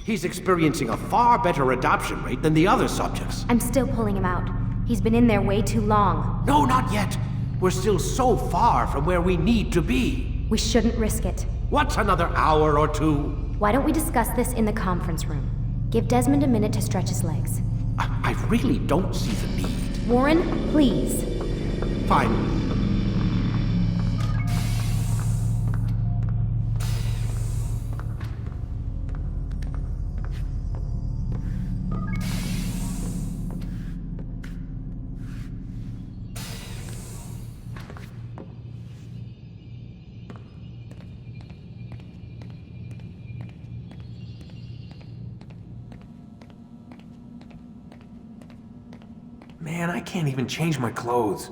He's experiencing a far better adoption rate than the other subjects. I'm still pulling him out. He's been in there way too long. No, not yet. We're still so far from where we need to be. We shouldn't risk it. What's another hour or two? Why don't we discuss this in the conference room? Give Desmond a minute to stretch his legs. I really don't see the need. Warren, please. Fine. Man, I can't even change my clothes.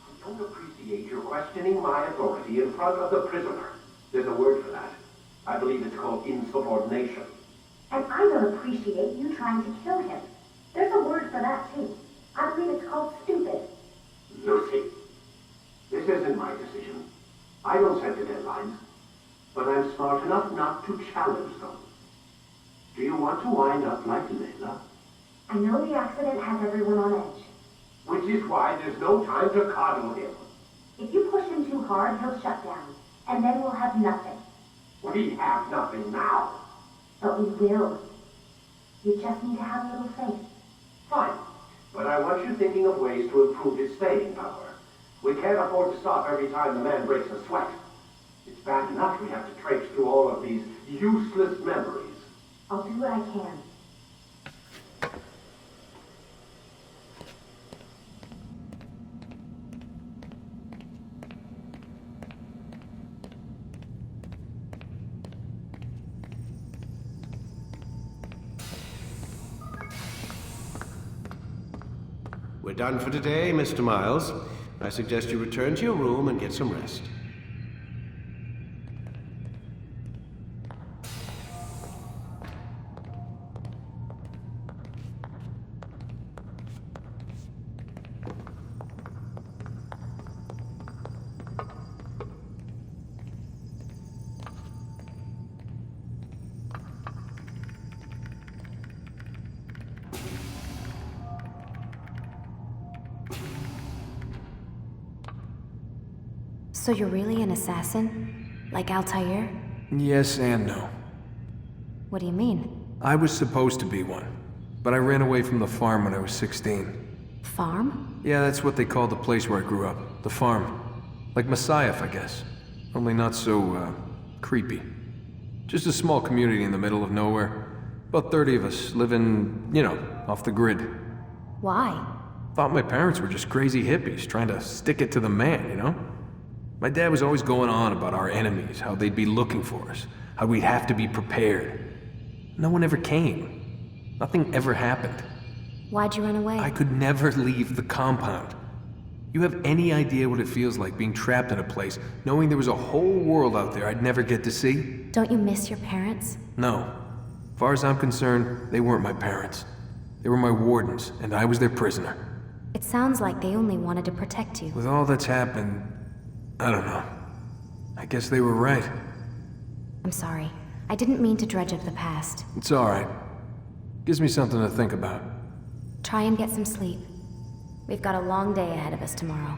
I don't appreciate your questioning my authority in front of the prisoner. There's a word for that. I believe it's called insubordination. And I don't appreciate you trying to kill him. There's a word for that, too. I believe it's called stupid. Lucy, this isn't my decision. I don't set the deadlines. But I'm smart enough not to challenge them. Do you want to wind up like Layla? I know the accident has everyone on edge. Which is why there's no time to coddle him. If you push him too hard, he'll shut down. And then we'll have nothing. We have nothing now. But we will. You just need to have a little faith. Fine. But I want you thinking of ways to improve his staying power. We can't afford to stop every time the man breaks a sweat. It's bad enough we have to traipse through all of these useless memories. I'll do what I can. We're done for today, Mr. Miles. I suggest you return to your room and get some rest. So you're really an assassin? Like Altair? Yes and no. What do you mean? I was supposed to be one, but I ran away from the farm when I was 16. Farm? Yeah, that's what they called the place where I grew up. The farm. Like Messiah, I guess. Only not so, creepy. Just a small community in the middle of nowhere. About 30 of us, living, you know, off the grid. Why? Thought my parents were just crazy hippies, trying to stick it to the man, you know? My dad was always going on about our enemies, how they'd be looking for us, how we'd have to be prepared. No one ever came. Nothing ever happened. Why'd you run away? I could never leave the compound. You have any idea what it feels like being trapped in a place, knowing there was a whole world out there I'd never get to see? Don't you miss your parents? No. As far as I'm concerned, they weren't my parents. They were my wardens, and I was their prisoner. It sounds like they only wanted to protect you. With all that's happened, I don't know. I guess they were right. I'm sorry. I didn't mean to dredge up the past. It's alright. Gives me something to think about. Try and get some sleep. We've got a long day ahead of us tomorrow.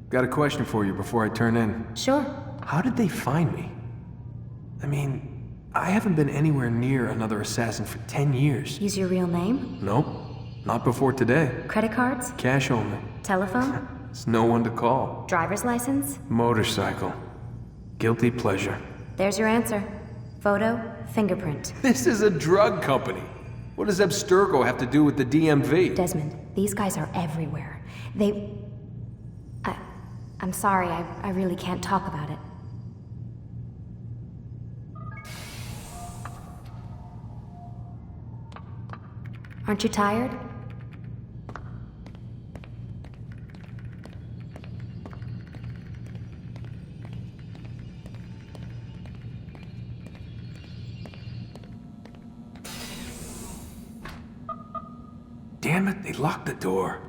Got a question for you before I turn in. Sure. How did they find me? I mean, I haven't been anywhere near another assassin for 10 years. Use your real name? Nope. Not before today. Credit cards? Cash only. Telephone? There's no one to call. Driver's license? Motorcycle. Guilty pleasure. There's your answer. Photo, fingerprint. This is a drug company. What does Abstergo have to do with the DMV? Desmond, these guys are everywhere. I'm sorry, I really can't talk about it. Aren't you tired? Damn it, they locked the door.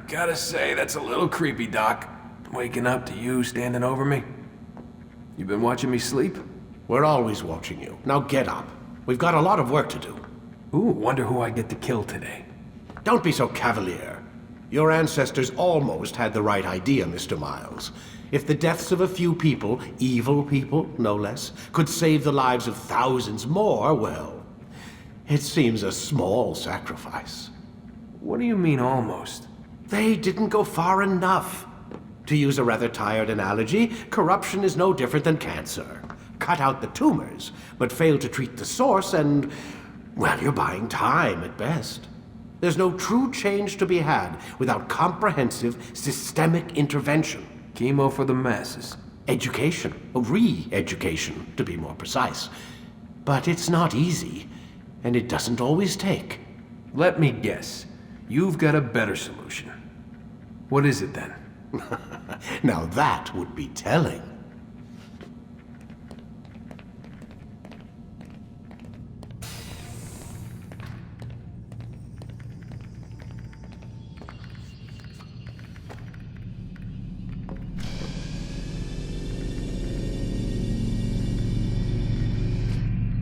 Gotta say, that's a little creepy, Doc. Waking up to you standing over me. You been watching me sleep? We're always watching you. Now get up. We've got a lot of work to do. Ooh, wonder who I get to kill today. Don't be so cavalier. Your ancestors almost had the right idea, Mr. Miles. If the deaths of a few people, evil people, no less, could save the lives of thousands more, well, it seems a small sacrifice. What do you mean, almost? They didn't go far enough. To use a rather tired analogy, corruption is no different than cancer. Cut out the tumors, but fail to treat the source and, well, you're buying time at best. There's no true change to be had without comprehensive, systemic intervention. Chemo for the masses. Education, re-education, to be more precise. But it's not easy, and it doesn't always take. Let me guess. You've got a better solution. What is it then? Now that would be telling.